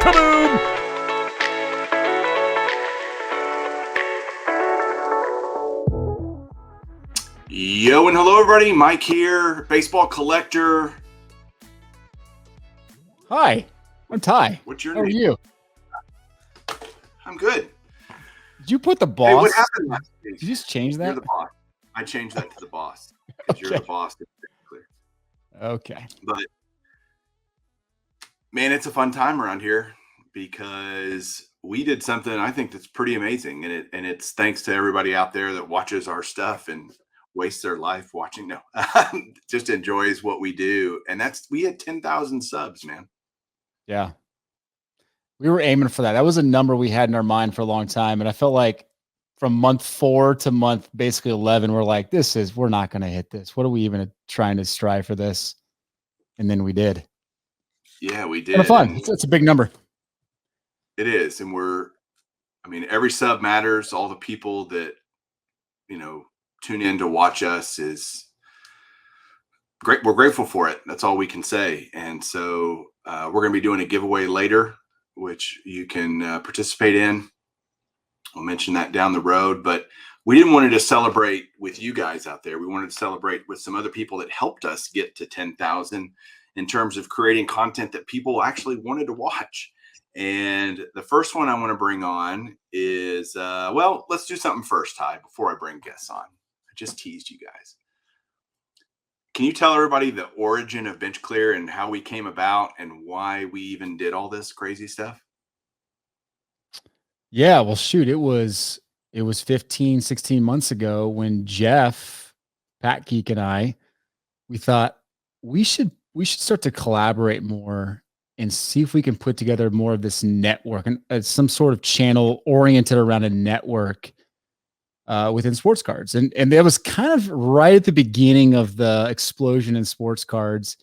Kaboom! Yo and hello everybody, Mike here, baseball collector. Hi, I'm Ty. What's your How name? are you? I'm good. Did you put the boss? Hey, what happened last week? Did you just change that? You're the boss. I changed that to the boss because you're the boss. Okay. But man, it's a fun time around here because we did something I think that's pretty amazing, and it's thanks to everybody out there that watches our stuff and wastes their life watching. No, just enjoys what we do, and we had 10,000 subs, man. Yeah. We were aiming for that. That was a number we had in our mind for a long time. And I felt like from month 4 to month basically 11, we're like, we're not going to hit this. What are we even trying to strive for this? And then we did. Yeah, we did. Kind of fun. It's a big number. It is. And every sub matters. All the people that, tune in to watch us is great. We're grateful for it. That's all we can say. And so we're going to be doing a giveaway later, which you can participate in. I'll mention that down the road, but we didn't want to just celebrate with you guys out there. We wanted to celebrate with some other people that helped us get to 10,000 in terms of creating content that people actually wanted to watch. And the first one I want to bring on is, let's do something first, Ty, before I bring guests on. I just teased you guys. Can you tell everybody the origin of Bench Clear and how we came about and why we even did all this crazy stuff? Yeah, well, shoot, it was 15, 16 months ago when Jeff, Pat Geek, and we thought we should start to collaborate more and see if we can put together more of this network and some sort of channel oriented around a network within sports cards. And that was kind of right at the beginning of the explosion in sports cards.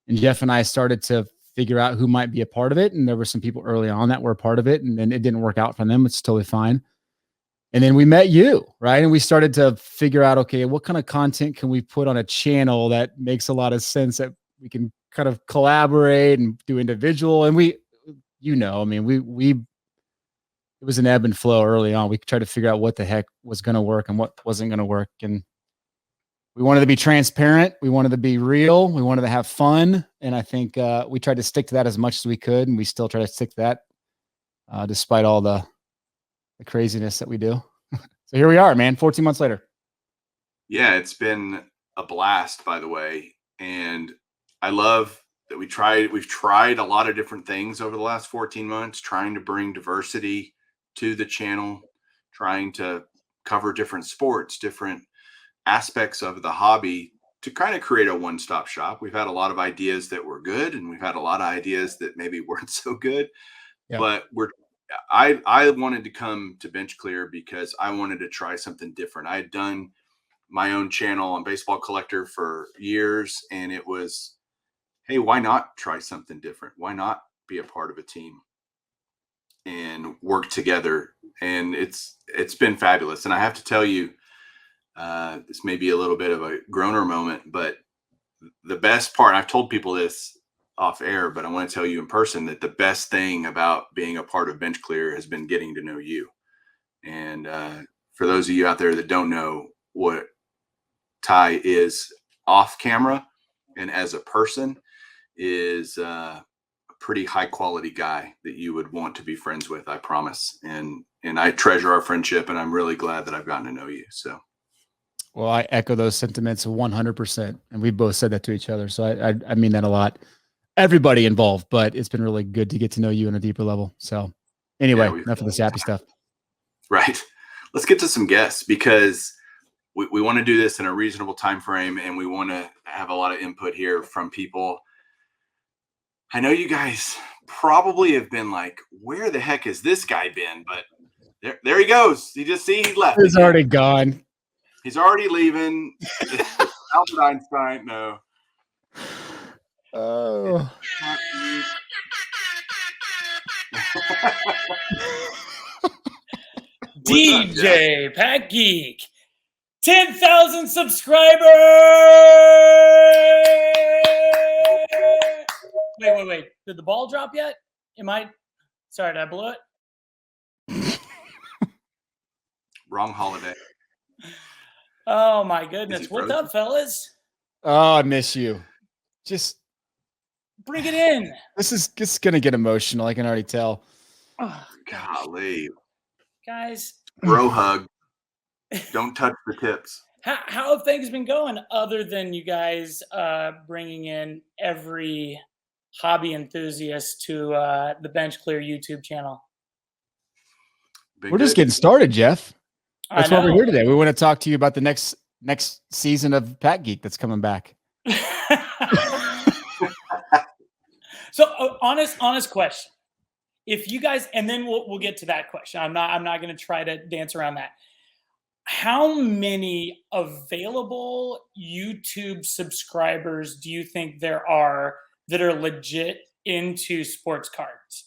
And Jeff and I started to figure out who might be a part of it. And there were some people early on that were a part of it, and then it didn't work out for them. It's totally fine. And then we met you, right? And we started to figure out, okay, what kind of content can we put on a channel that makes a lot of sense that we can kind of collaborate and do individual. And it was an ebb and flow early on. We tried to figure out what the heck was going to work and what wasn't going to work. And we wanted to be transparent. We wanted to be real. We wanted to have fun. And I think we tried to stick to that as much as we could. And we still try to stick to that despite all the craziness that we do. So here we are, man, 14 months later. Yeah, it's been a blast, by the way. And I love that we've tried a lot of different things over the last 14 months, trying to bring diversity to the channel, trying to cover different sports, different aspects of the hobby to kind of create a one-stop shop. We've had a lot of ideas that were good, and we've had a lot of ideas that maybe weren't so good. Yeah. But I wanted to come to Bench Clear because I wanted to try something different. I had done my own channel on Baseball Collector for years, and it was, hey, why not try something different? Why not be a part of a team and work together? And it's been fabulous. And I have to tell you, this may be a little bit of a groaner moment, but the best part, I've told people this off air, but I want to tell you in person that the best thing about being a part of Bench Clear has been getting to know you. And for those of you out there that don't know what Ty is off camera and as a person, is a pretty high quality guy that you would want to be friends with, I promise. And I treasure our friendship, and I'm really glad that I've gotten to know you. So. Well, I echo those sentiments 100%. And we both said that to each other. So I mean that a lot. Everybody involved, but it's been really good to get to know you on a deeper level. So anyway, enough of the sappy stuff. Right. Let's get to some guests, because we want to do this in a reasonable time frame, and we want to have a lot of input here from people. I know you guys probably have been like, where the heck has this guy been? But there he goes. You just see he left. He's already gone. He's already leaving. Albert Einstein, no. Oh. DJ Pat Geek, 10,000 subscribers. Wait. Did the ball drop yet? Sorry, did I blow it? Wrong holiday. Oh my goodness. What's frozen? up, fellas? Oh, I miss you. Just Bring it in. this is gonna get emotional. I can already tell. Oh, gosh. Golly. Guys, Bro hug. Don't touch the tips. how have things been going other than you guys bringing in every hobby enthusiast to the Bench Clear YouTube channel? We're just getting started, Jeff. That's why we're know. here today. We want to talk to you about the next season of Pat Geek that's coming back. So, honest question. If you guys, and then we'll get to that question. I'm not going to try to dance around that. How many available YouTube subscribers do you think there are that are legit into sports cards?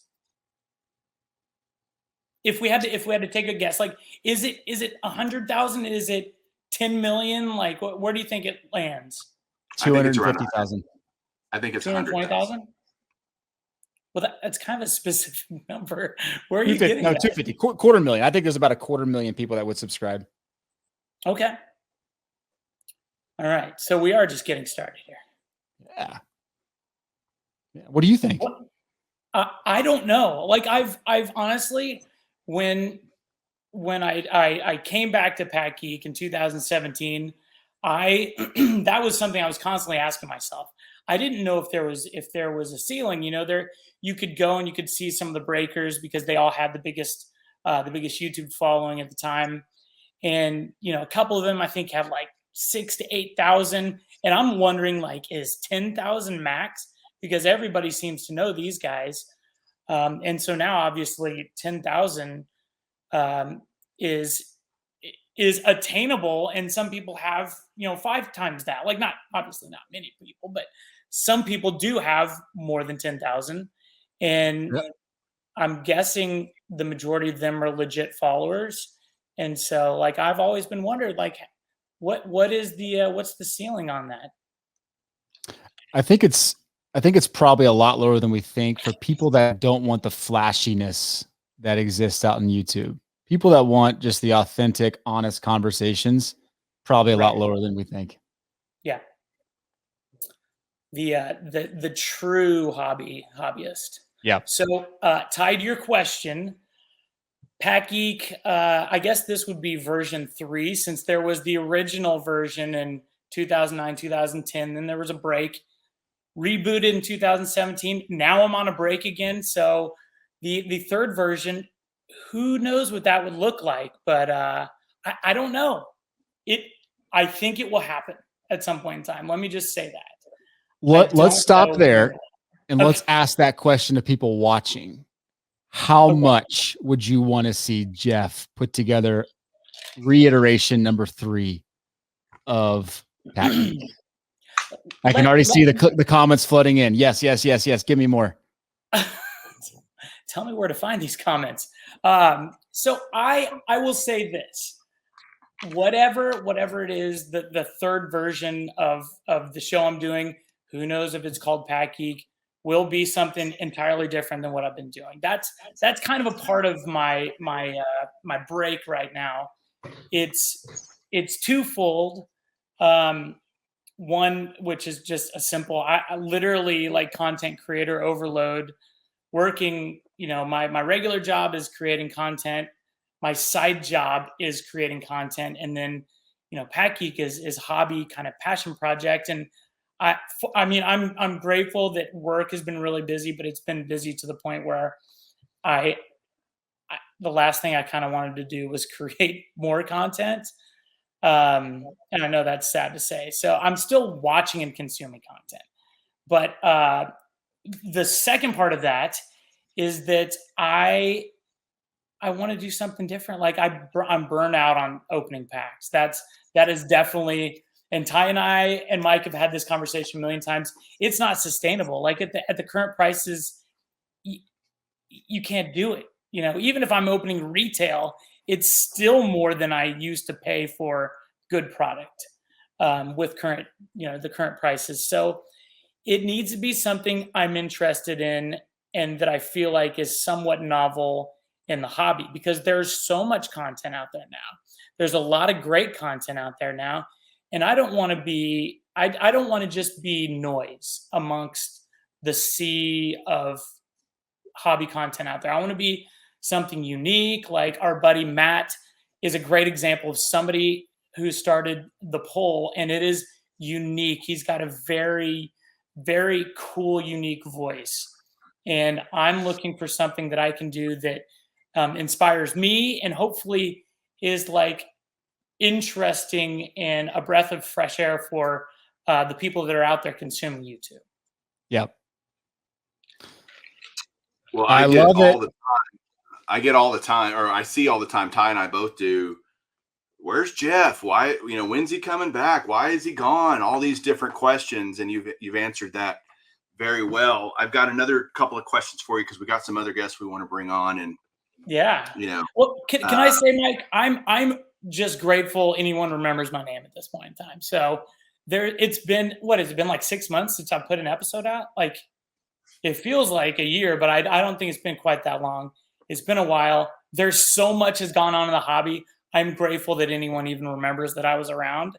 If we had to take a guess, like, is it 100,000? Is it 10 million? Like, where do you think it lands? 250,000. I think it's 220,000. Well, that's kind of a specific number. Where are you getting no, that? 250, quarter million. I think there's about a 250,000 people that would subscribe. Okay. All right. So we are just getting started here. Yeah. What do you think? I don't know. Like I've honestly, when I came back to Pat Geek in 2017, that was something I was constantly asking myself. I didn't know if there was a ceiling. You know, there you could go and you could see some of the breakers because they all had the biggest YouTube following at the time. And, you know, a couple of them I think have like 6,000 to 8,000. And I'm wondering, like, is 10,000 max? Because everybody seems to know these guys. And so now obviously 10,000 is attainable. And some people have, 5 times that. Like, obviously not many people, but some people do have more than 10,000. And Yep. I'm guessing the majority of them are legit followers. And so, like, I've always been wondering, like, what is what's the ceiling on that? I think it's probably a lot lower than we think for people that don't want the flashiness that exists out in YouTube. People that want just the authentic, honest conversations, probably a lot lower than we think. Yeah. The true hobbyist. Yeah. So, tied to your question, Pat Geek, I guess this would be version 3, since there was the original version in 2009, 2010. Then there was a break, rebooted in 2017. Now I'm on a break again. So the third version, who knows what that would look like? But I don't know. I think it will happen at some point in time. Let me just say that. Let's stop there and let's ask that question to people watching. How much would you want to see Jeff put together reiteration number 3 of Pat Geek? I can already see the comments flooding in. Yes. Give me more. Tell me where to find these comments. So I will say this. Whatever it is, the third version of the show I'm doing, who knows if it's called Pat Geek, will be something entirely different than what I've been doing. That's kind of a part of my break right now. It's twofold. One, which is just a simple, I literally, like, content creator overload, working, my regular job is creating content. My side job is creating content. And then, Pat Geek is hobby, kind of passion project. And I mean, I'm grateful that work has been really busy, but it's been busy to the point where the last thing I kind of wanted to do was create more content. And I know that's sad to say. So I'm still watching and consuming content. But the second part of that is that I want to do something different. Like, I'm burnt out on opening packs. That is definitely, and Ty and I and Mike have had this conversation a million times. It's not sustainable. Like, at the current prices, you can't do it. Even if I'm opening retail, it's still more than I used to pay for good product with the current prices. So it needs to be something I'm interested in. and that I feel like is somewhat novel in the hobby, because there's so much content out there now. There's a lot of great content out there now. And I don't want to be, I don't want to just be noise amongst the sea of hobby content out there. I want to be something unique. Like our buddy Matt is a great example of somebody who started the poll, and it is unique. He's got a very, very cool, unique voice. And I'm looking for something that I can do that inspires me and hopefully is like interesting and a breath of fresh air for the people that are out there consuming YouTube. Yep. Well, I love it. I get all the time, or I see all the time, Ty and I both do. Where's Jeff? Why, when's he coming back? Why is he gone? All these different questions, and you've answered that very well. I've got another couple of questions for you because we got some other guests we want to bring on, and yeah, Well, can I say, Mike, I'm just grateful anyone remembers my name at this point in time. So it's been, what has it been, like 6 months since I put an episode out? Like, it feels like a year, but I don't think it's been quite that long. It's been a while. There's so much has gone on in the hobby. I'm grateful that anyone even remembers that I was around.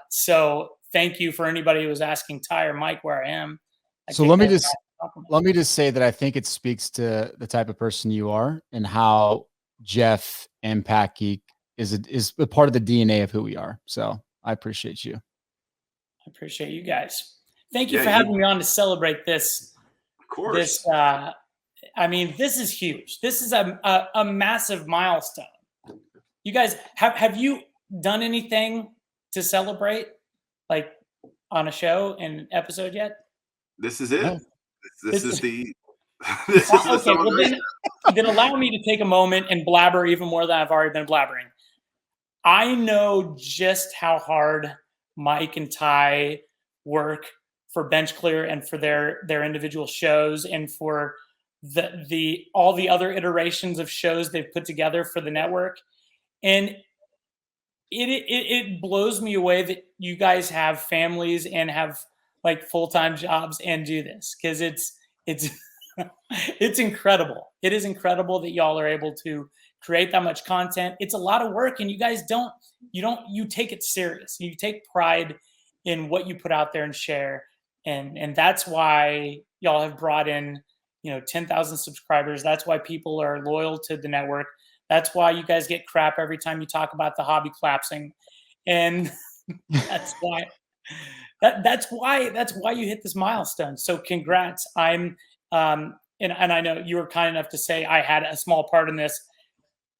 So thank you for anybody who was asking Ty or Mike where I am. So let me just say that I think it speaks to the type of person you are and how Jeff and Pat Geek is a part of the DNA of who we are. So I appreciate you. I appreciate you guys. Thank you for having me on to celebrate this. Of course. This, I mean, this is huge. This is a massive milestone. You guys, have you done anything to celebrate, like on a show and an episode yet? This is it. No. This is the okay, well then allow me to take a moment and blabber even more than I've already been blabbering. I know just how hard Mike and Ty work for Bench Clear and for their individual shows, and for all the other iterations of shows they've put together for the network. And it blows me away that you guys have families and have like full-time jobs and do this, because it's it's incredible. It is incredible that y'all are able to create that much content. It's a lot of work, and you guys you take it serious. You take pride in what you put out there and share. And that's why y'all have brought in, 10,000 subscribers. That's why people are loyal to the network. That's why you guys get crap every time you talk about the hobby collapsing. And that's why that's why you hit this milestone. So congrats. I'm and I know you were kind enough to say I had a small part in this,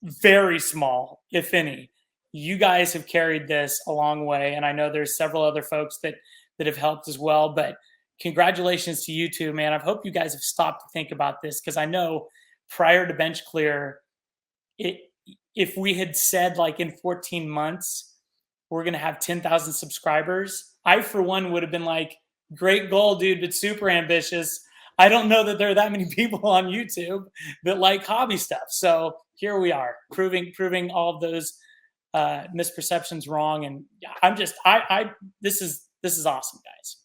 very small, if any. You guys have carried this a long way, and I know there's several other folks that have helped as well. But congratulations to you two, man. I hope you guys have stopped to think about this, because I know prior to Bench Clear, if we had said like in 14 months we're going to have 10,000 subscribers, I for one would have been like, great goal, dude, but super ambitious. I don't know that there are that many people on YouTube that like hobby stuff. So here we are, proving all of those misperceptions wrong. And I'm just, this is awesome, guys.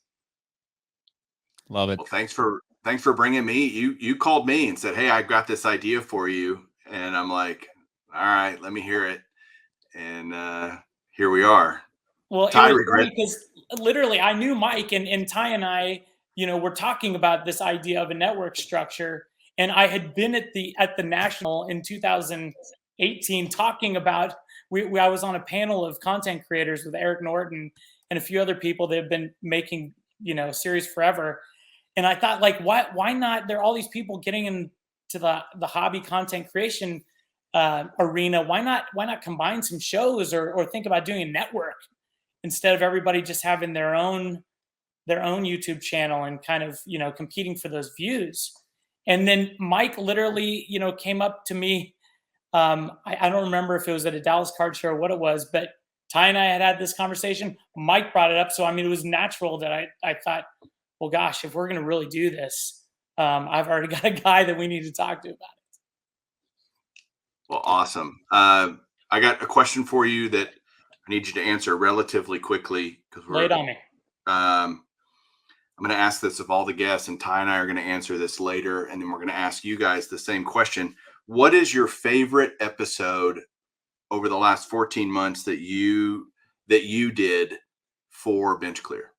Love it. Well, thanks for bringing me. You called me and said, hey, I've got this idea for you. And I'm like, all right, let me hear it. And here we are. Well, Ty, because literally I knew Mike and Ty and I, we're talking about this idea of a network structure. And I had been at the National in 2018 talking about, I was on a panel of content creators with Eric Norton and a few other people that have been making, series forever. And I thought, like, why not? There are all these people getting into the hobby content creation arena. Why not combine some shows or think about doing a network instead of everybody just having their own YouTube channel and kind of, competing for those views. And then Mike literally, came up to me. I don't remember if it was at a Dallas card show or what it was, but Ty and I had this conversation. Mike brought it up. So, I mean, it was natural that I thought, well, gosh, if we're going to really do this, I've already got a guy that we need to talk to about it. Well, awesome. I got a question for you that I need you to answer relatively quickly, because lay it on me. I I'm going to ask this of all the guests, and Ty and I are going to answer this later. And then we're going to ask you guys the same question. What is your favorite episode over the last 14 months that you did for Bench Clear?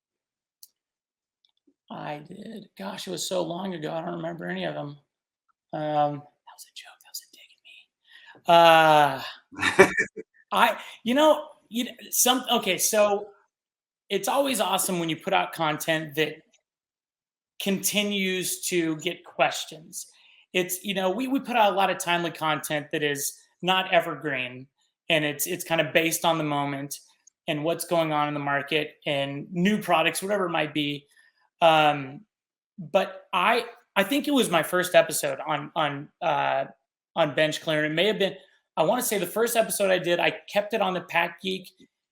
I did. Gosh, it was so long ago. I don't remember any of them. That was a joke. That was a dig at me. Okay. So it's always awesome when you put out content that continues to get questions. It's, we put out a lot of timely content that is not evergreen, and it's kind of based on the moment and what's going on in the market and new products, whatever it might be. But I think it was my first episode on Bench Clear. And it may have been, I want to say the first episode I did, I kept it on the Pat Geek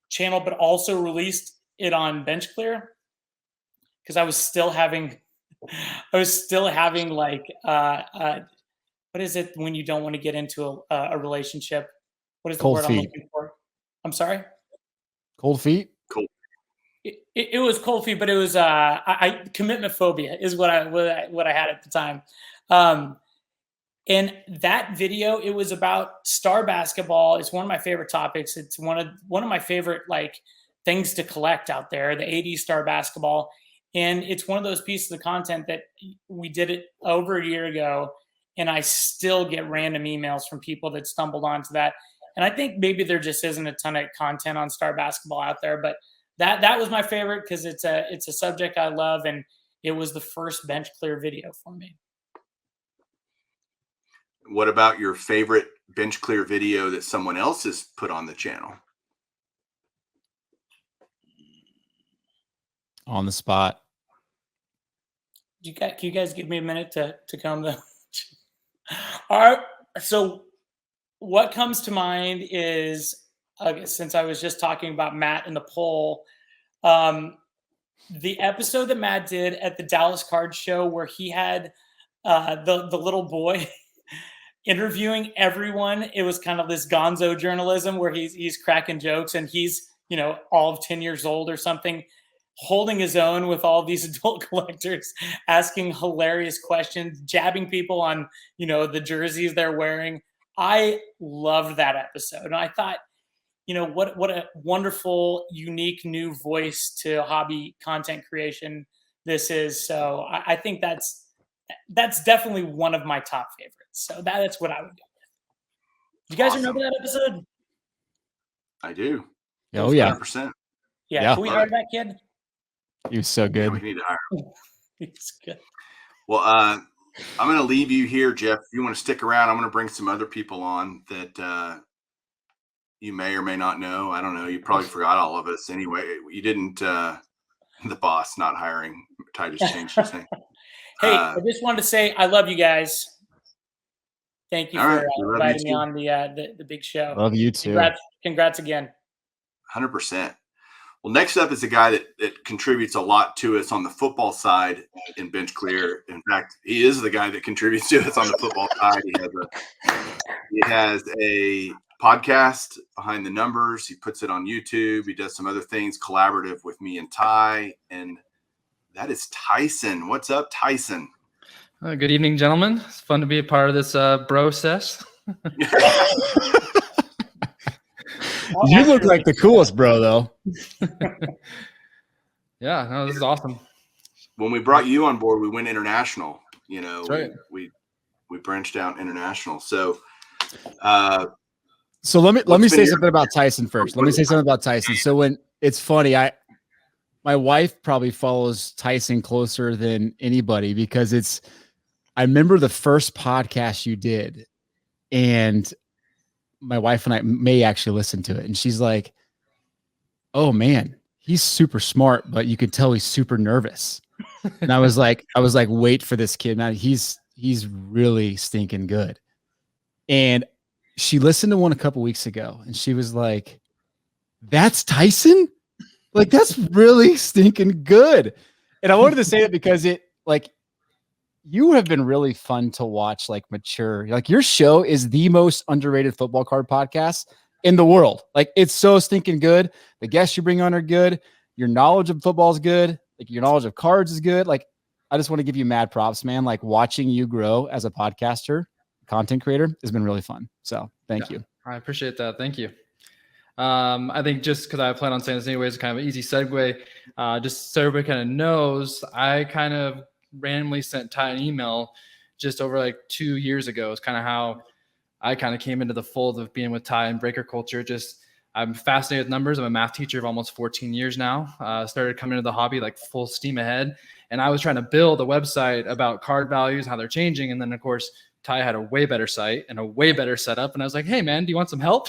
channel, but also released it on Bench Clear because I was still having like, what is it when you don't want to get into a relationship? What is the word I'm looking for? I'm sorry? Cold feet? Cool. It was cold feet, but it was commitment phobia is what I had at the time. And that video, it was about star basketball. It's one of my favorite topics. It's one of my favorite like things to collect out there, the 80s star basketball. And it's one of those pieces of content that we did it over a year ago, and I still get random emails from people that stumbled onto that. And I think maybe there just isn't a ton of content on star basketball out there, but that was my favorite because it's a subject I love, and it was the first Bench Clear video for me. What about your favorite Bench Clear video that someone else has put on the channel? On the spot. Can you guys give me a minute to come though? All right. So what comes to mind is, since I was just talking about Matt and the poll, the episode that Matt did at the Dallas Card Show where he had the little boy interviewing everyone. It was kind of this gonzo journalism where he's cracking jokes, and he's, all of 10 years old or something, holding his own with all these adult collectors, asking hilarious questions, jabbing people on, the jerseys they're wearing. I loved that episode. And I thought, what a wonderful, unique new voice to hobby content creation this is. So I think that's definitely one of my top favorites. So that's what I would go with. Do you guys remember that episode? I do. Oh, yeah. 100%. Yeah. Can we hire that kid? He was so good. Yeah, we need to hire him. He's good. Well, I'm going to leave you here, Jeff. If you want to stick around, I'm going to bring some other people on that you may or may not know. I don't know. You probably forgot all of us. Anyway, you didn't, the boss not hiring. Ty just changed his name. Hey, I just wanted to say I love you guys. Thank you for inviting me on the big show. Love you too. Congrats again. 100%. Well, next up is a guy that contributes a lot to us on the football side in Bench Clear. In fact, he is the guy that contributes to us on the football side. He has a podcast, Behind the Numbers. He puts it on YouTube. He does some other things collaborative with me and Ty, and that is Tyson. What's up, Tyson? Good evening, gentlemen. It's fun to be a part of this bro sess. You look like the coolest bro, though. Yeah, no, this is awesome. When we brought you on board, we went international. That's right. We branched out international. So let me say something about Tyson first. Let me say something about Tyson. So when it's funny, my wife probably follows Tyson closer than anybody because I remember the first podcast you did, and my wife and I may actually listen to it. And she's like, oh man, he's super smart, but you could tell he's super nervous. And I was like, wait for this kid, man. He's really stinking good. And she listened to one a couple weeks ago, and she was like, that's Tyson? Like, that's really stinking good. And I wanted to say that because you have been really fun to watch, mature. Like, your show is the most underrated football card podcast in the world. Like, it's so stinking good. The guests you bring on are good. Your knowledge of football is good. Like your knowledge of cards is good. Like I just want to give you mad props, man. Like watching you grow as a podcaster, content creator has been really fun. So thank you. I appreciate that. Thank you. I think just because I plan on saying this anyways, kind of an easy segue. Just so everybody kind of knows, I kind of randomly sent Ty an email just over like 2 years ago. It's kind of how I kind of came into the fold of being with Ty and breaker culture. Just I'm fascinated with numbers. I'm a math teacher of almost 14 years now. Started coming into the hobby like full steam ahead. And I was trying to build a website about card values, how they're changing. And then of course, Ty had a way better site and a way better setup. And I was like, hey man, do you want some help?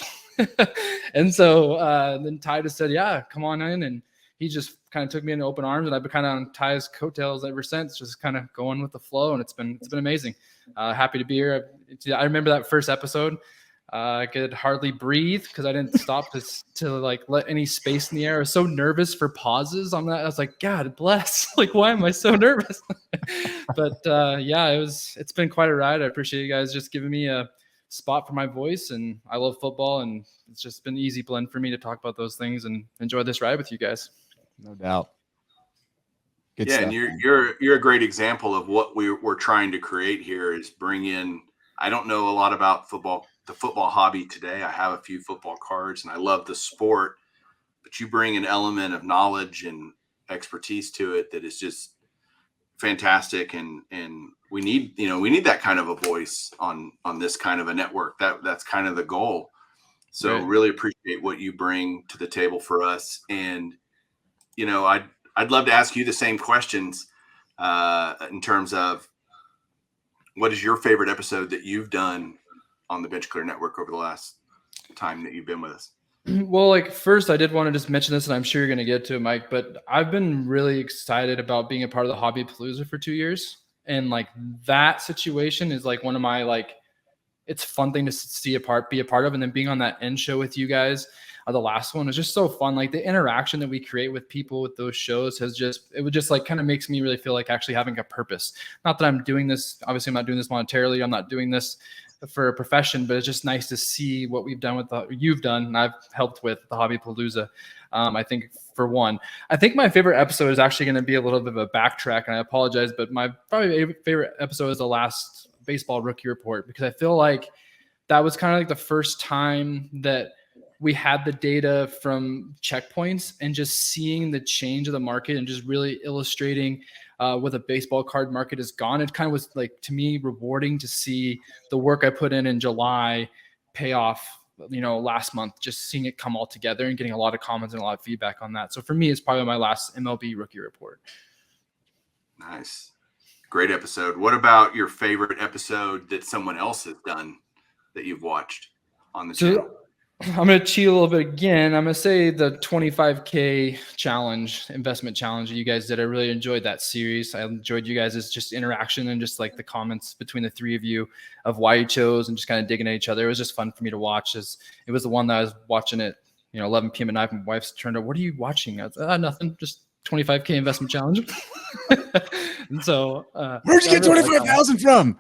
And so then Ty just said, yeah, come on in. And he just kind of took me into open arms, and I've been kind of on Ty's coattails ever since, just kind of going with the flow. And it's been amazing. Happy to be here. I remember that first episode. I could hardly breathe because I didn't stop to like let any space in the air. I was so nervous for pauses on that. I was like, God bless. Like, why am I so nervous? But yeah, it's been quite a ride. I appreciate you guys just giving me a spot for my voice, and I love football, and it's just been an easy blend for me to talk about those things and enjoy this ride with you guys. No doubt. Good stuff, and you're a great example of what we're trying to create here is bring in. I don't know a lot about the football hobby today. I have a few football cards and I love the sport, but you bring an element of knowledge and expertise to it that is just fantastic. And we need that kind of a voice on this kind of a network. That's kind of the goal. So right. Really appreciate what you bring to the table for us. And, I'd love to ask you the same questions in terms of what is your favorite episode that you've done on the Bench Clear Network over the last time that you've been with us? Well, like first, I did want to just mention this, and I'm sure you're going to get to it, Mike, but I've been really excited about being a part of the Hobby Palooza for 2 years. And like that situation is like one of my, like, it's a fun thing to be a part of. And then being on that end show with you guys, the last one was just so fun. Like the interaction that we create with people with those shows it would just like kind of makes me really feel like actually having a purpose. Not that I'm doing this, obviously I'm not doing this monetarily. I'm not doing this for a profession, but it's just nice to see what we've done you've done, and I've helped with the Hobby Palooza. I think for one, I think my favorite episode is actually going to be a little bit of a backtrack, and I apologize, but my probably favorite episode is the last baseball rookie report, because I feel like that was kind of like the first time that we had the data from checkpoints and just seeing the change of the market and just really illustrating what the baseball card market has gone. It kind of was like, to me, rewarding to see the work I put in July pay off, last month, just seeing it come all together and getting a lot of comments and a lot of feedback on that. So for me, it's probably my last MLB rookie report. Nice. Great episode. What about your favorite episode that someone else has done that you've watched on the channel? I'm going to cheat a little bit again. I'm going to say the 25K investment challenge that you guys did. I really enjoyed that series. I enjoyed you guys' just interaction and just like the comments between the three of you of why you chose and just kind of digging at each other. It was just fun for me to watch. It was the one that I was watching at 11 p.m. at night. My wife's turned up, "What are you watching?" I was, nothing, just 25K investment challenge. And so where'd you get 25,000 from?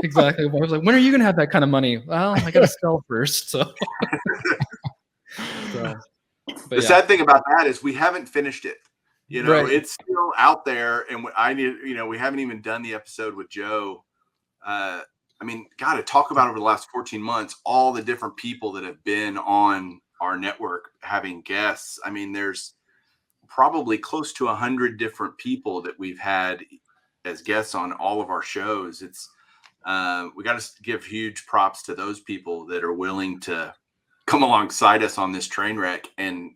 Exactly. I was like, when are you gonna have that kind of money? Well, I gotta sell first. So, the sad thing about that is we haven't finished it. Right. It's still out there, and we haven't even done the episode with Joe. I mean, got to talk about over the last 14 months, all the different people that have been on our network having guests. I mean, there's probably close to 100 different people that we've had as guests on all of our shows. It's we got to give huge props to those people that are willing to come alongside us on this train wreck and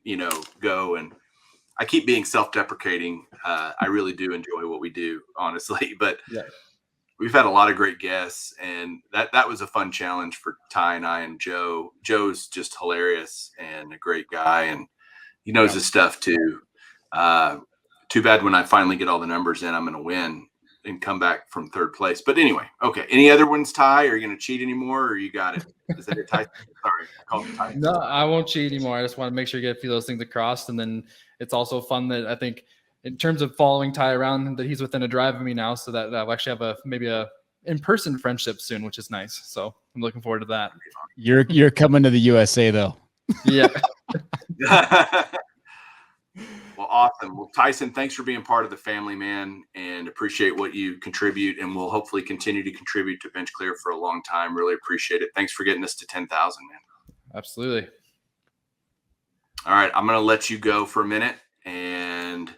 go. And I keep being self-deprecating. I really do enjoy what we do, honestly, but yeah. We've had a lot of great guests, and that was a fun challenge for Ty and I and Joe. Joe's just hilarious and a great guy, and he knows his stuff too. Too bad when I finally get all the numbers in, I'm going to win and come back from third place. But anyway, okay. Any other ones, Ty? Are you going to cheat anymore, or you got it? Is that it, Ty? Sorry, I called it Ty. No, I won't cheat anymore. I just want to make sure you get a few of those things across. And then it's also fun that I think in terms of following Ty around, that he's within a drive of me now, so that I'll actually have maybe a in-person friendship soon, which is nice. So I'm looking forward to that. You're coming to the USA though. Yeah. Well, Awesome. Well, Tyson, thanks for being part of the family, man, and appreciate what you contribute, and we'll hopefully continue to contribute to Bench Clear for a long time. Really appreciate it. Thanks for getting us to 10,000, man. Absolutely. All right, I'm going to let you go for a minute and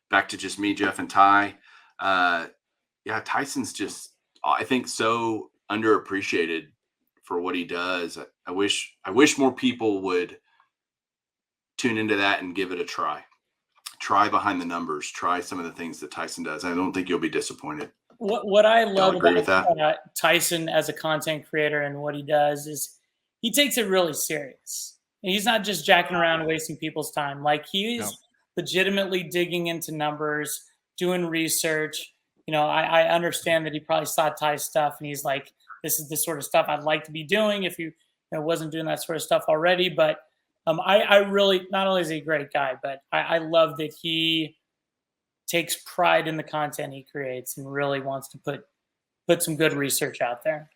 back to just me, Jeff, and Ty. Yeah, Tyson's just, I think, so underappreciated for what he does. I wish more people would tune into that and give it a try. Try behind the numbers. Try some of the things that Tyson does. I don't think you'll be disappointed. What I love agree with about Tyson as a content creator and what he does is he takes it really serious. And he's not just jacking around wasting people's time. Like, he's legitimately digging into numbers, doing research. You know, I understand that he probably saw Ty's stuff and he's like, this is the sort of stuff I'd like to be doing if you wasn't doing that sort of stuff already. But I really, not only is he a great guy, but I love that he takes pride in the content he creates and really wants to put some good research out there.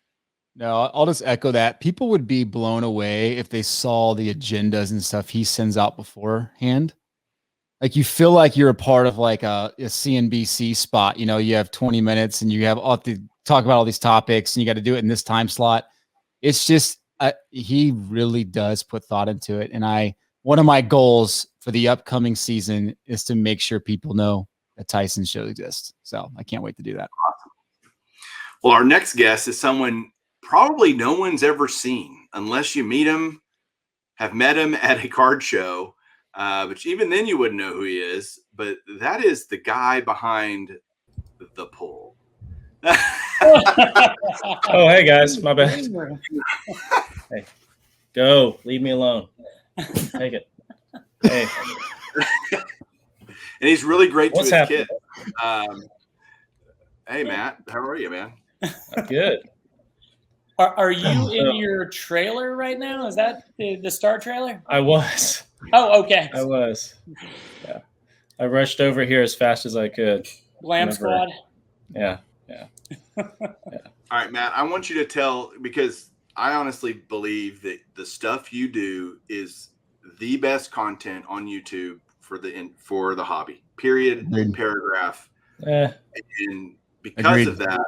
No, I'll just echo that. People would be blown away if they saw the agendas and stuff he sends out beforehand. Like, you feel like you're a part of like a CNBC spot. You know, you have 20 minutes and you have all to talk about all these topics and you got to do it in this time slot. It's just, he really does put thought into it. And one of my goals for the upcoming season is to make sure people know that Tyson show exists. So I can't wait to do that. Awesome. Well, our next guest is someone probably no one's ever seen unless you have met him at a card show. But even then you wouldn't know who he is. But that is the guy behind the poll. Oh, hey guys, my bad. Hey, go, leave me alone. Take it. Hey, and he's really great What's to his happening? kid. Hey Matt, how are you, man? Good. Are you in your trailer right now? Is that the Star trailer? I was. Oh, okay. I was. Yeah. I rushed over here as fast as I could. Glam Squad. Yeah. All right, Matt, I want you to tell, because I honestly believe that the stuff you do is the best content on YouTube for the hobby. Period. Paragraph. And because of that,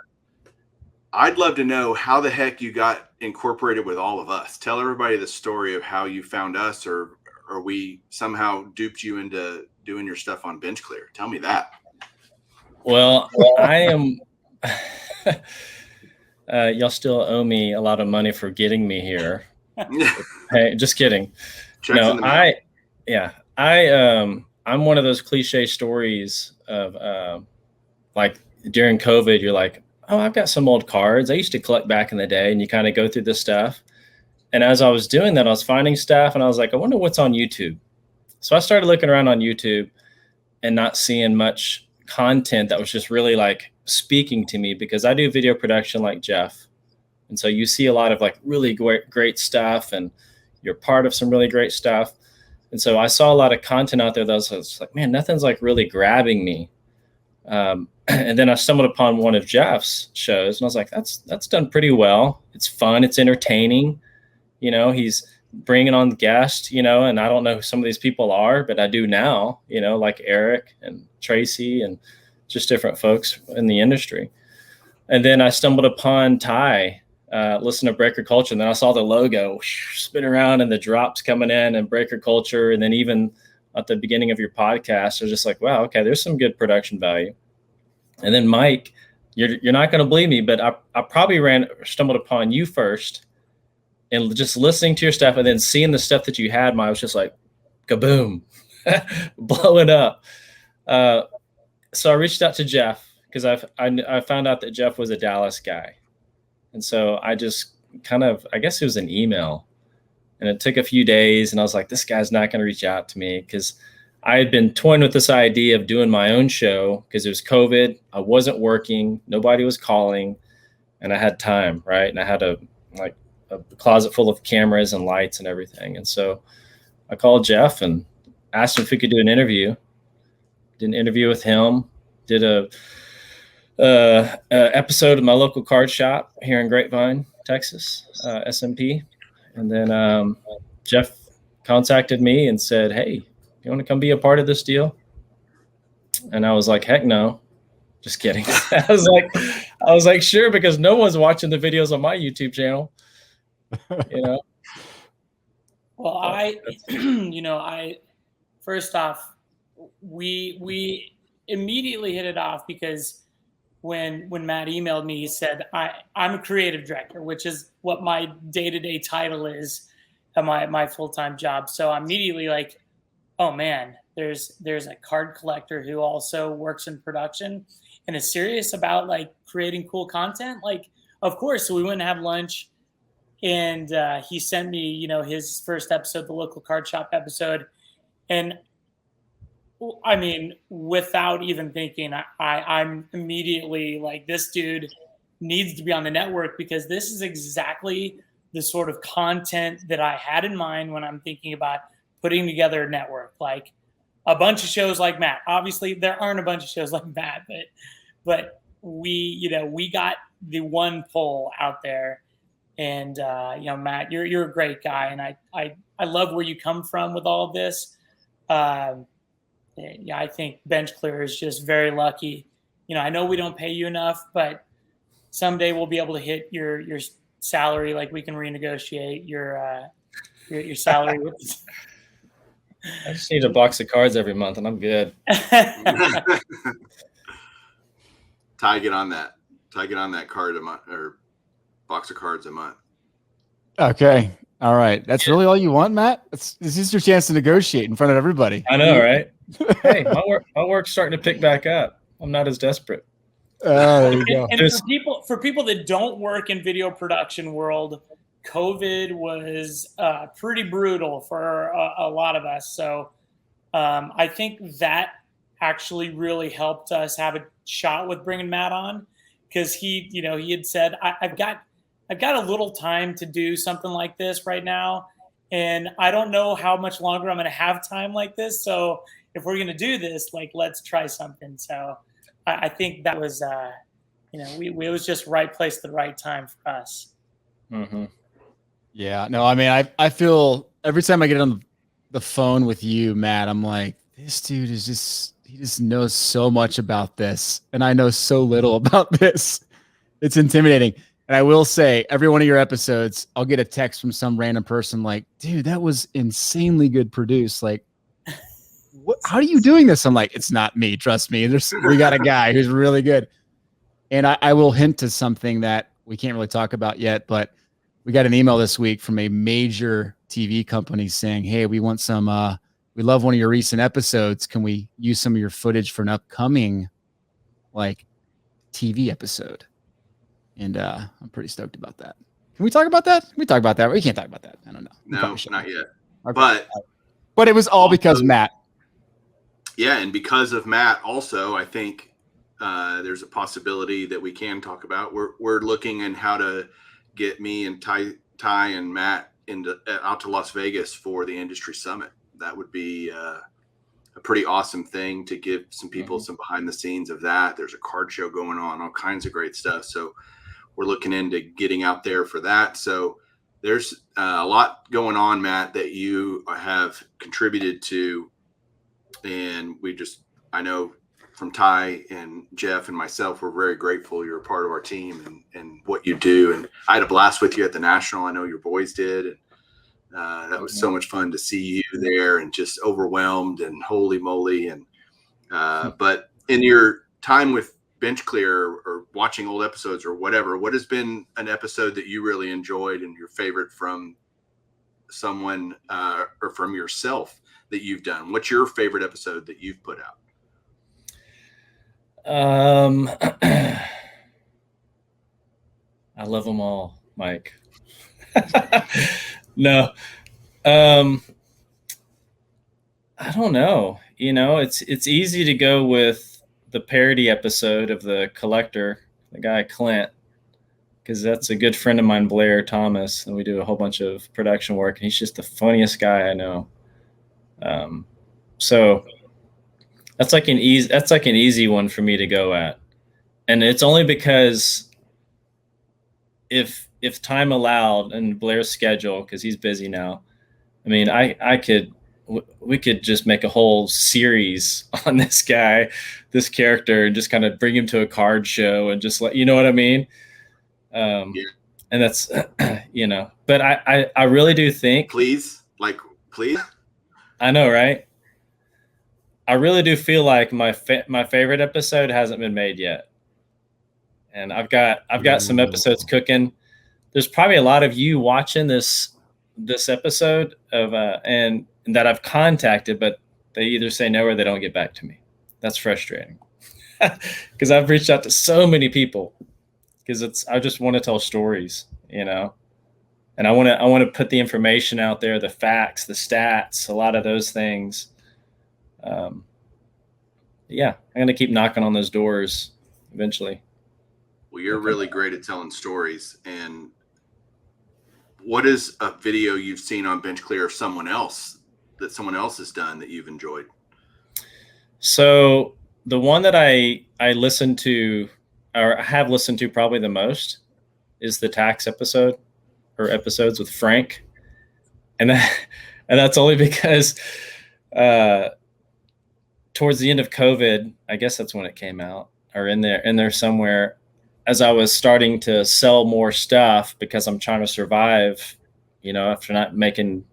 I'd love to know how the heck you got incorporated with all of us. Tell everybody the story of how you found us, or we somehow duped you into doing your stuff on Bench Clear. Tell me that. Well, I am. Y'all still owe me a lot of money for getting me here. Hey, just kidding. No, I'm one of those cliche stories of like during COVID, you're like, oh, I've got some old cards I used to collect back in the day, and you kind of go through this stuff. And as I was doing that, I was finding stuff, and I was like, I wonder what's on YouTube. So I started looking around on YouTube and not seeing much content that was just really like speaking to me, because I do video production like Jeff. And so you see a lot of like really great stuff, and you're part of some really great stuff. And so I saw a lot of content out there that I was like, man, nothing's like really grabbing me. And then I stumbled upon one of Jeff's shows, and I was like, that's done pretty well. It's fun. It's entertaining. You know, he's bringing on guests, you know, and I don't know who some of these people are, but I do now, you know, like Eric and Tracy and just different folks in the industry. And then I stumbled upon Ty, listening to Breaker Culture, and then I saw the logo spin around and the drops coming in and Breaker Culture. And then even at the beginning of your podcast, I was just like, wow, okay, there's some good production value. And then Mike, you're not going to believe me, but I probably stumbled upon you first, and just listening to your stuff and then seeing the stuff that you had, I was just like, kaboom, blowing up. So I reached out to Jeff because I found out that Jeff was a Dallas guy. And so I just I guess it was an email, and it took a few days, and I was like, this guy's not going to reach out to me, because I had been toying with this idea of doing my own show because it was COVID. I wasn't working. Nobody was calling, and I had time, right? And I had a closet full of cameras and lights and everything. And so I called Jeff and asked him if we could do an interview. Did an interview with him. Did a episode of my local card shop here in Grapevine, Texas, SMP. And then Jeff contacted me and said, hey, you want to come be a part of this deal? And I was like, heck no. Just kidding. I was like, sure, because no one's watching the videos on my YouTube channel. You know. Well, I first off, we immediately hit it off because when Matt emailed me, he said, I'm a creative director, which is what my day-to-day title is at my full-time job. So I'm immediately like, oh man, there's a card collector who also works in production and is serious about like creating cool content. Like, of course. So we went and have lunch, and he sent me, his first episode, the local card shop episode. And I mean, without even thinking, I'm immediately like, this dude needs to be on the network, because this is exactly the sort of content that I had in mind when I'm thinking about putting together a network. Like a bunch of shows like Matt. Obviously, there aren't a bunch of shows like Matt, but we got the one poll out there. And Matt, you're a great guy, and I love where you come from with all of this. Yeah, I think Bench Clear is just very lucky. I know we don't pay you enough, but someday we'll be able to hit your salary. Like we can renegotiate your salary. I just need a box of cards every month, and I'm good. Ty, get on that. Card a month, or box of cards a month. Okay. All right. That's really all you want, Matt? This is your chance to negotiate in front of everybody. I know, right? Hey, my work's starting to pick back up. I'm not as desperate. There you go. And for people that don't work in video production world, COVID was pretty brutal for a lot of us. So I think that actually really helped us have a shot with bringing Matt on, because he had said, I've got a little time to do something like this right now, and I don't know how much longer I'm going to have time like this. So if we're going to do this, like, let's try something. So I think that was, it was just right place at the right time for us. Mm-hmm. Yeah, no, I mean, I feel every time I get on the phone with you, Matt, I'm like, this dude he just knows so much about this, and I know so little about this. It's intimidating. And I will say, every one of your episodes, I'll get a text from some random person like, dude, that was insanely good produced. Like, how are you doing this? I'm like, it's not me. Trust me. We got a guy who's really good. And I will hint to something that we can't really talk about yet, but we got an email this week from a major TV company saying, hey, we want some, we love one of your recent episodes. Can we use some of your footage for an upcoming TV episode? And I'm pretty stoked about that. Can we talk about that? Can we talk about that? We can't talk about that. I don't know. No, not yet. Okay. But it was all because Matt. Yeah, and because of Matt also, I think there's a possibility that we can talk about. We're looking in how to get me and Ty and Matt out to Las Vegas for the industry summit. That would be a pretty awesome thing to give some people some behind the scenes of that. There's a card show going on, all kinds of great stuff. So we're looking into getting out there for that. So there's a lot going on, Matt, that you have contributed to. And I know from Ty and Jeff and myself, we're very grateful you're a part of our team and what you do. And I had a blast with you at the National. I know your boys did. And that was so much fun to see you there, and just overwhelmed and holy moly. And but in your time with Bench Clear or watching old episodes or whatever, what has been an episode that you really enjoyed and your favorite from someone or from yourself that you've done? What's your favorite episode that you've put out? I love them all, Mike. No. I don't know. It's easy to go with the parody episode of the collector, the guy Clint, because that's a good friend of mine, Blair Thomas, and we do a whole bunch of production work, and he's just the funniest guy I know. So that's like an easy one for me to go at, and it's only because if time allowed and Blair's schedule, because he's busy now, I mean, I could we could just make a whole series on this guy, this character, and just kind of bring him to a card show and just you know what I mean? Yeah. And that's, but I really do think, please. I know, right? I really do feel like my favorite episode hasn't been made yet. And I've got some episodes cooking. There's probably a lot of you watching this episode of and that I've contacted, but they either say no or they don't get back to me. That's frustrating because I've reached out to so many people because I just want to tell stories, and I want to put the information out there, the facts, the stats, a lot of those things. Yeah, I'm going to keep knocking on those doors eventually. Well, you're really great at telling stories. And what is a video you've seen on Bench Clear of someone else has done that you've enjoyed? So the one that I listened to, or I have listened to probably the most, is the tax episode or episodes with Frank. And that's only because towards the end of COVID, I guess that's when it came out, or in there somewhere, as I was starting to sell more stuff because I'm trying to survive, after not making,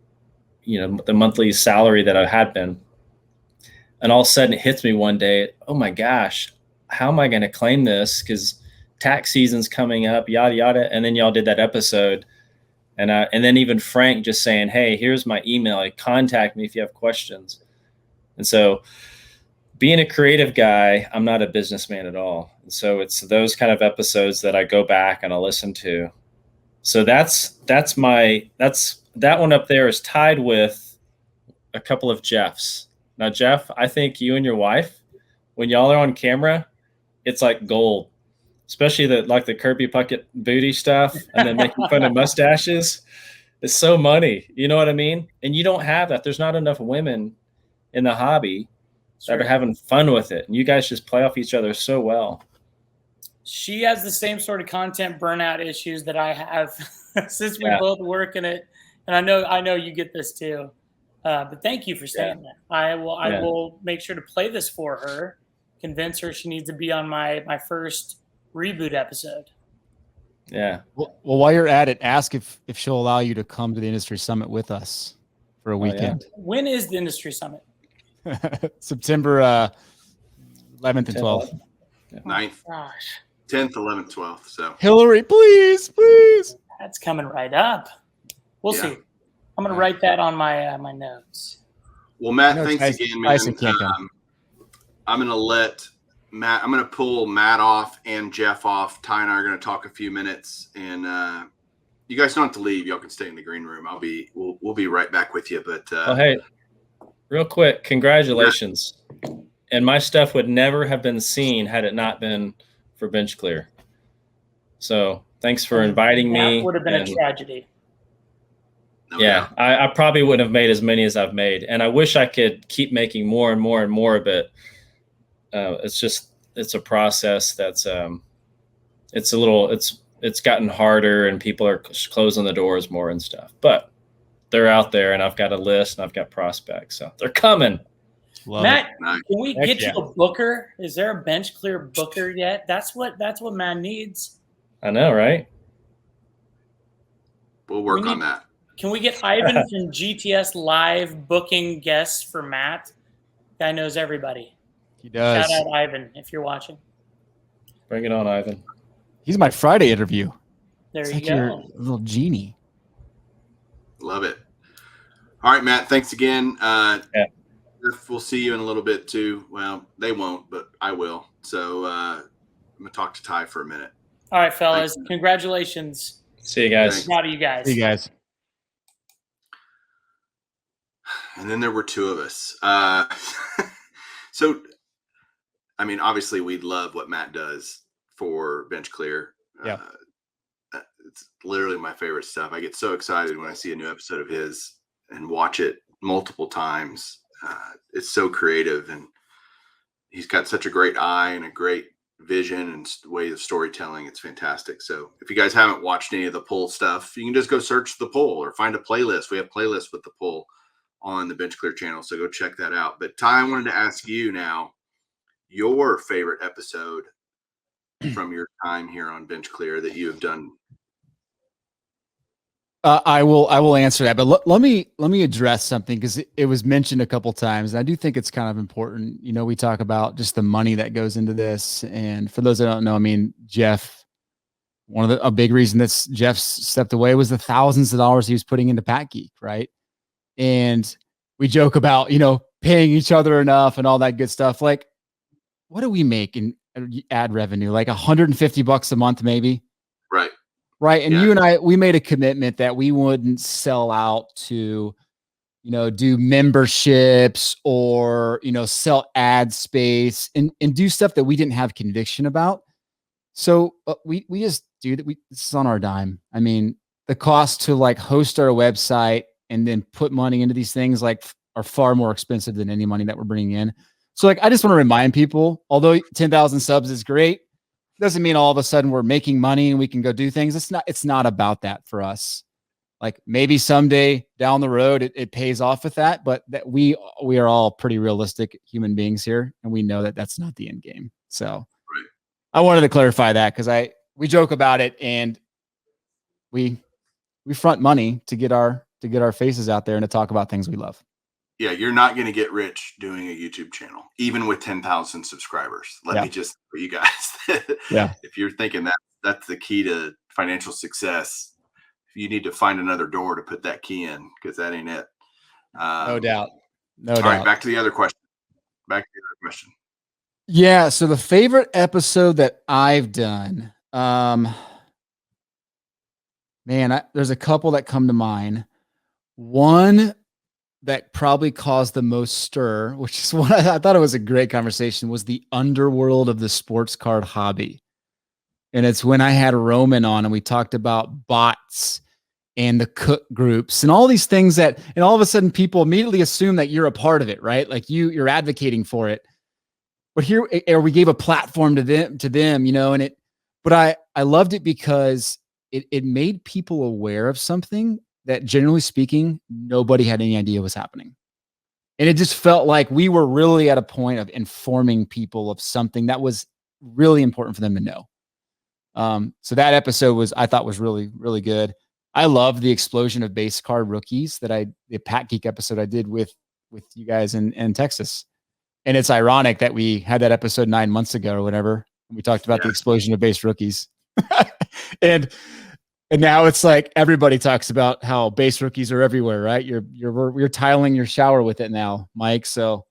the monthly salary that I had been. And all of a sudden it hits me one day, oh my gosh, how am I going to claim this? Because tax season's coming up, yada, yada. And then y'all did that episode. And then even Frank just saying, hey, here's my email. Contact me if you have questions. And so being a creative guy, I'm not a businessman at all. And so it's those kind of episodes that I go back and I listen to. So that one up there is tied with a couple of Jeff's. Now, Jeff, I think you and your wife, when y'all are on camera, it's like gold, especially the Kirby Puckett booty stuff and then making fun of mustaches. It's so money. You know what I mean? And you don't have that. There's not enough women in the hobby that are having fun with it. And you guys just play off each other so well. She has the same sort of content burnout issues that I have since we both work in it. And I know you get this too. But thank you for saying that. I will make sure to play this for her, convince her she needs to be on my first reboot episode. Yeah. Well, while you're at it, ask if she'll allow you to come to the industry summit with us for a weekend. Yeah. When is the industry summit? September 11th and 12th. 9th. Gosh. 10th, 11th, 12th. So Hillary, please. That's coming right up. We'll see. I'm going to write that on my my notes. Well, Matt, thanks again, man. I'm going to let Matt. I'm going to pull Matt off and Jeff off. Ty and I are going to talk a few minutes, and you guys don't have to leave. Y'all can stay in the green room. We'll be right back with you. But hey, real quick, congratulations. And my stuff would never have been seen had it not been for Bench Clear. So thanks for inviting me. That would have been a tragedy. I probably wouldn't have made as many as I've made. And I wish I could keep making more and more and more of it. It's a process that's it's gotten harder and people are closing the doors more and stuff. But they're out there and I've got a list and I've got prospects. So they're coming. Matt, can we get you a booker? Is there a Bench Clear booker yet? That's what Matt needs. I know, right? We'll work on that. Can we get Ivan from GTS Live booking guests for Matt? Guy knows everybody. He does. Shout out Ivan if you're watching. Bring it on, Ivan. He's my Friday interview. There you go. Your little genie. Love it. All right, Matt. Thanks again. We'll see you in a little bit too. Well, they won't, but I will. So I'm gonna talk to Ty for a minute. All right, fellas. Thanks. Congratulations. See you guys. Thanks. Proud of you guys. See you guys. And then there were two of us. So, I mean, obviously, we love what Matt does for Bench Clear. Yeah. It's literally my favorite stuff. I get so excited when I see a new episode of his and watch it multiple times. It's so creative, and he's got such a great eye and a great vision and way of storytelling. It's fantastic. So if you guys haven't watched any of the Pull stuff, you can just go search the Pull or find a playlist. We have playlists with the Pull on the Bench Clear channel. So go check that out. But Ty, I wanted to ask you now your favorite episode from your time here on Bench Clear that you have done. I will answer that, but let me address something because it was mentioned a couple times. And I do think it's kind of important. You know, we talk about just the money that goes into this, and for those that don't know, I mean, Jeff, a big reason that Jeff stepped away was the thousands of dollars he was putting into Pat Geek, right? And we joke about, you know, paying each other enough and all that good stuff. Like, what do we make in ad revenue? Like $150 a month, maybe. Right. Right. And you and I, we made a commitment that we wouldn't sell out to, you know, do memberships or, you know, sell ad space and do stuff that we didn't have conviction about. So we just do that. This is on our dime. I mean, the cost to like host our website and then put money into these things like are far more expensive than any money that we're bringing in. So like, I just want to remind people, although 10,000 subs is great, doesn't mean all of a sudden we're making money and we can go do things. It's not about that for us. Like maybe someday down the road, it pays off with that, but that we are all pretty realistic human beings here. And we know that that's not the end game. So right. I wanted to clarify that because we joke about it and we front money to get our faces out there and to talk about things we love. Yeah, you're not going to get rich doing a YouTube channel, even with 10,000 subscribers. Let me just for you guys. Yeah. If you're thinking that's the key to financial success, you need to find another door to put that key in because that ain't it. No doubt. No all doubt. Right, back to the other question. Yeah. So the favorite episode that I've done, there's a couple that come to mind. One that probably caused the most stir, which is what I thought it was a great conversation, was the underworld of the sports card hobby. And it's when I had Roman on and we talked about bots and the cook groups and all these things and all of a sudden people immediately assume that you're a part of it, right? Like you're advocating for it. But we gave a platform to them, you know, but I loved it because it made people aware of something that generally speaking, nobody had any idea was happening. And it just felt like we were really at a point of informing people of something that was really important for them to know. So that episode I thought was really, really good. I love the explosion of base card rookies the Pat Geek episode I did with you guys in Texas. And it's ironic that we had that episode 9 months ago or whatever. And we talked about the explosion of base rookies. And now it's like everybody talks about how base rookies are everywhere, right? You're tiling your shower with it now, Mike. So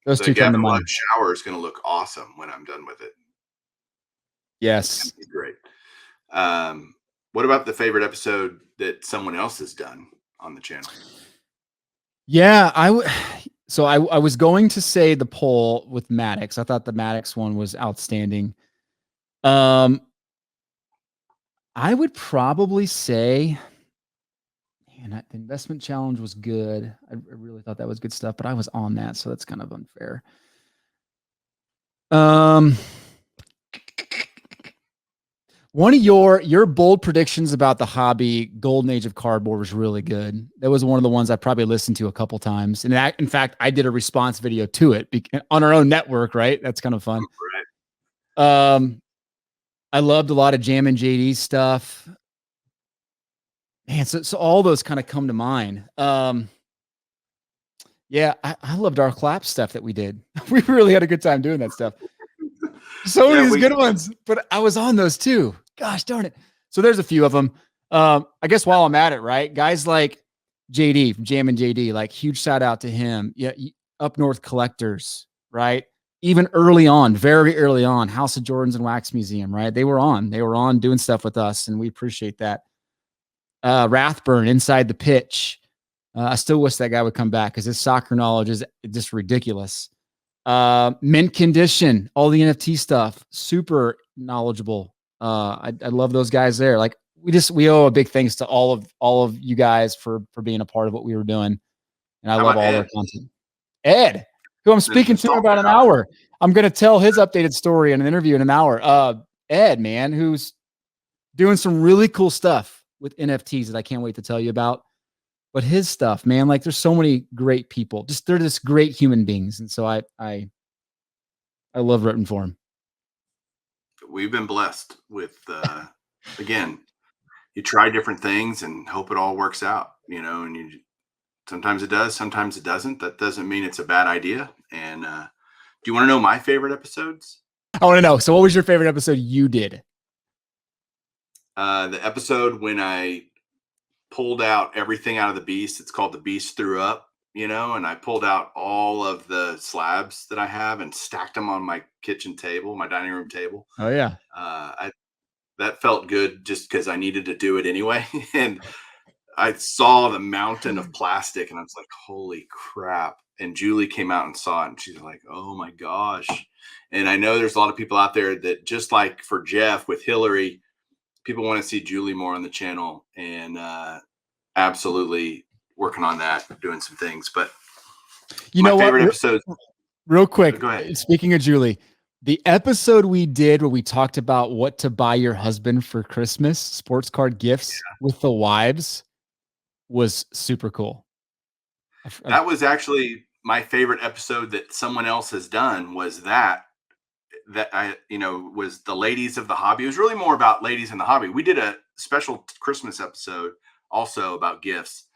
those two come to mind. Shower is going to look awesome when I'm done with it. Yes, great. What about the favorite episode that someone else has done on the channel? Yeah, I was going to say the poll with Maddox. I thought the Maddox one was outstanding. I would probably say, man, the investment challenge was good. I really thought that was good stuff, but I was on that, so that's kind of unfair. One of your bold predictions about the hobby golden age of cardboard was really good. That was one of the ones I probably listened to a couple times. And in fact, I did a response video to it on our own network, right? That's kind of fun. Right. I loved a lot of Jam and JD stuff. Man, so all those kind of come to mind. Yeah, I loved our clap stuff that we did. We really had a good time doing that stuff. So many of these good ones, but I was on those too. Gosh darn it. So there's a few of them. I guess while I'm at it, right? Guys like JD from Jam and JD, like huge shout out to him. Yeah, Up North Collectors, right? Even early on, very early on, House of Jordans and Wax Museum, right? They were on doing stuff with us, and we appreciate that. Rathburn, Inside the Pitch. I still wish that guy would come back because his soccer knowledge is just ridiculous. Mint Condition, all the NFT stuff, super knowledgeable. I love those guys there. Like we owe a big thanks to all of you guys for being a part of what we were doing. And I love all their content. Ed, who I'm speaking to in about an hour. I'm going to tell his updated story in an interview in an hour. Ed, man, who's doing some really cool stuff with NFTs that I can't wait to tell you about. but his stuff, man, like there's so many great people. They're just great human beings. And so I love rooting for him. We've been blessed with, again, you try different things and hope it all works out, and sometimes it does, sometimes it doesn't. That doesn't mean it's a bad idea. And do you want to know my favorite episodes? I want to know. So what was your favorite episode you did? The episode when I pulled out everything out of the beast. It's called The Beast Threw Up, and I pulled out all of the slabs that I have and stacked them on my kitchen table, my dining room table. Oh yeah. That felt good just because I needed to do it anyway. And I saw the mountain of plastic and I was like, holy crap. And Julie came out and saw it and she's like, oh my gosh. And I know there's a lot of people out there that, just like for Jeff with Hillary, people want to see Julie more on the channel, and absolutely working on that, doing some things. But my favorite episode. Real quick, go ahead. Speaking of Julie, the episode we did where we talked about what to buy your husband for Christmas, sports card gifts with the wives, was super cool. That was actually my favorite episode that someone else has done. Was that was the ladies of the hobby. It was really more about ladies in the hobby. We did a special Christmas episode also about gifts.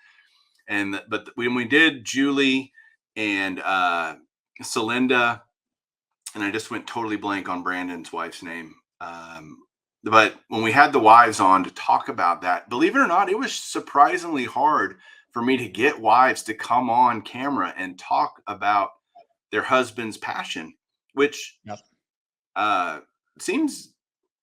But when we did Julie and Celinda, and I just went totally blank on Brandon's wife's name. But when we had the wives on to talk about that, believe it or not, it was surprisingly hard for me to get wives to come on camera and talk about their husband's passion, which seems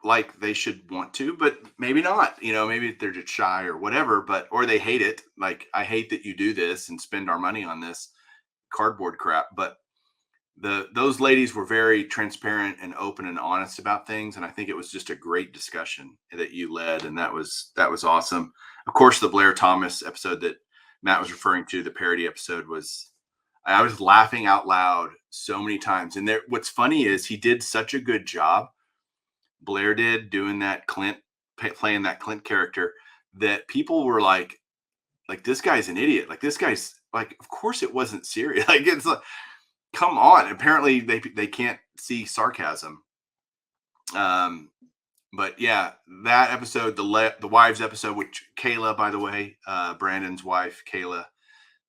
like they should want to, but maybe not. Maybe they're just shy or whatever, or they hate it. Like, I hate that you do this and spend our money on this cardboard crap. But those ladies were very transparent and open and honest about things, and I think it was just a great discussion that you led, and that was awesome. Of course, the Blair Thomas episode that Matt was referring to, the parody episode, I was laughing out loud so many times. And what's funny is he did such a good job, Blair did, doing that playing that Clint character, that people were like, this guy's an idiot. Like, this guy's like, of course it wasn't serious. Like, it's like, come on. Apparently they can't see sarcasm. But yeah, that episode, the wives episode, which Kayla, by the way, Brandon's wife, Kayla,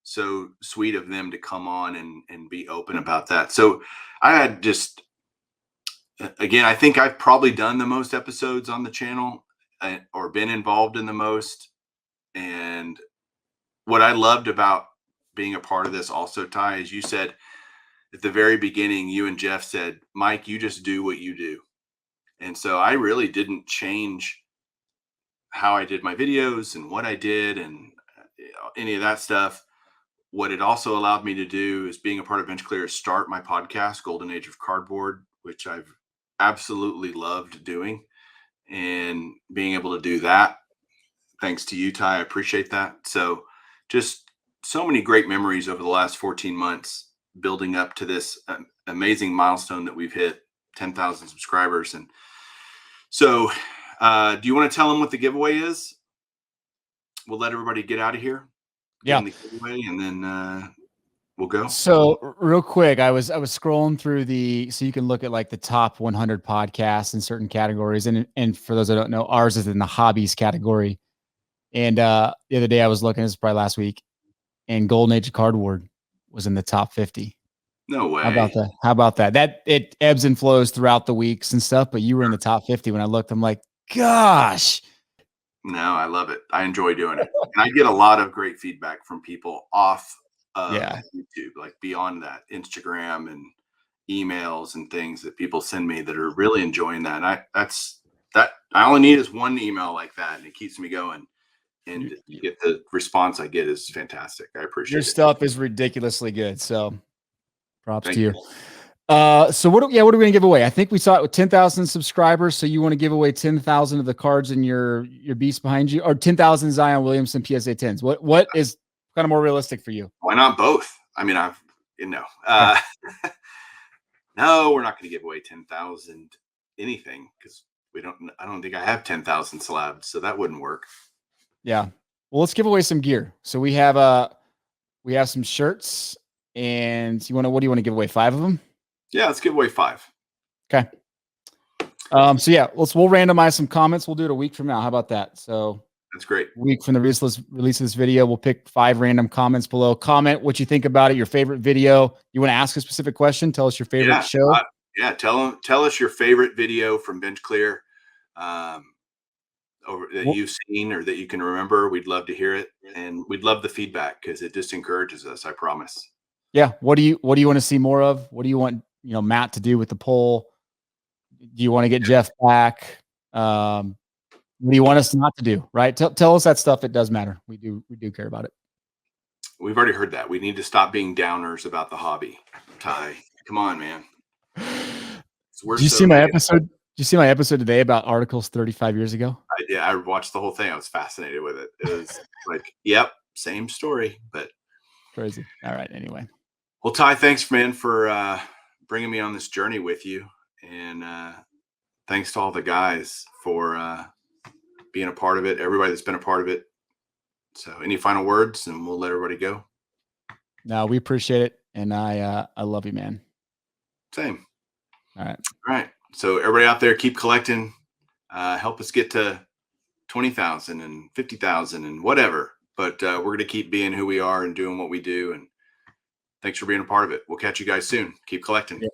so sweet of them to come on and be open about that. So I had just, again, I think I've probably done the most episodes on the channel, or been involved in the most. And what I loved about being a part of this also, Ty, is you said at the very beginning, you and Jeff said, Mike, you just do what you do. And so I really didn't change how I did my videos and what I did and any of that stuff. What it also allowed me to do is, being a part of Bench Clear, is start my podcast, Golden Age of Cardboard, which I've absolutely loved doing, and being able to do that. Thanks to you, Ty. I appreciate that. So just so many great memories over the last 14 months, building up to this amazing milestone that we've hit, 10,000 subscribers. And so do you want to tell them what the giveaway is? We'll let everybody get out of here. Yeah. The giveaway, and then we'll go. So real quick, I was scrolling through so you can look at like the top 100 podcasts in certain categories. And for those that don't know, ours is in the hobbies category. And the other day I was looking, this is probably last week, and Golden Age of Cardboard was in the top 50. No way. How about that? That it ebbs and flows throughout the weeks and stuff, but you were in the top 50 when I looked. I'm like, gosh. No, I love it. I enjoy doing it. And I get a lot of great feedback from people off of YouTube, like beyond that, Instagram and emails and things that people send me that are really enjoying that. And I only need is one email like that, and it keeps me going. And you get the response I get is fantastic. I appreciate it. Your stuff is ridiculously good. So props Thank to you. you. So what are we going to give away? I think we saw it with 10,000 subscribers. So you want to give away 10,000 of the cards in your beast behind you, or 10,000 Zion Williamson PSA 10s. What is kind of more realistic for you? Why not both? I mean, no, we're not going to give away 10,000 anything, because I don't think I have 10,000 slabs. So that wouldn't work. Yeah. Well, let's give away some gear. So we have some shirts, and what do you want to give away? 5 of them? Yeah, let's give away 5. Okay. So yeah, we'll randomize some comments. We'll do it a week from now. How about that? So that's great. Week from the release of this video, we'll pick 5 random comments below. Comment what you think about it, your favorite video. You want to ask a specific question? Tell us your favorite show. Tell us your favorite video from Bench Clear that you've seen or that you can remember. We'd love to hear it, and we'd love the feedback because it just encourages us. I promise. Yeah. What do you want to see more of? What do you want Matt to do with the poll? Do you want to get Jeff back? What do you want us not to do? Right? Tell us that stuff. It does matter. We do care about it. We've already heard that. We need to stop being downers about the hobby. Ty, come on, man. Did you see my episode? Did you see my episode today about articles 35 years ago? I watched the whole thing. I was fascinated with it. It was like, yep, same story, but crazy. All right. Anyway. Well, Ty, thanks, man, for bringing me on this journey with you, and thanks to all the guys for being a part of it. Everybody that's been a part of it. So, any final words, and we'll let everybody go. No, we appreciate it, and I love you, man. Same. All right. All right. So everybody out there, keep collecting. Help us get to 20,000 and 50,000 and whatever. But we're going to keep being who we are and doing what we do. And thanks for being a part of it. We'll catch you guys soon. Keep collecting. Yeah.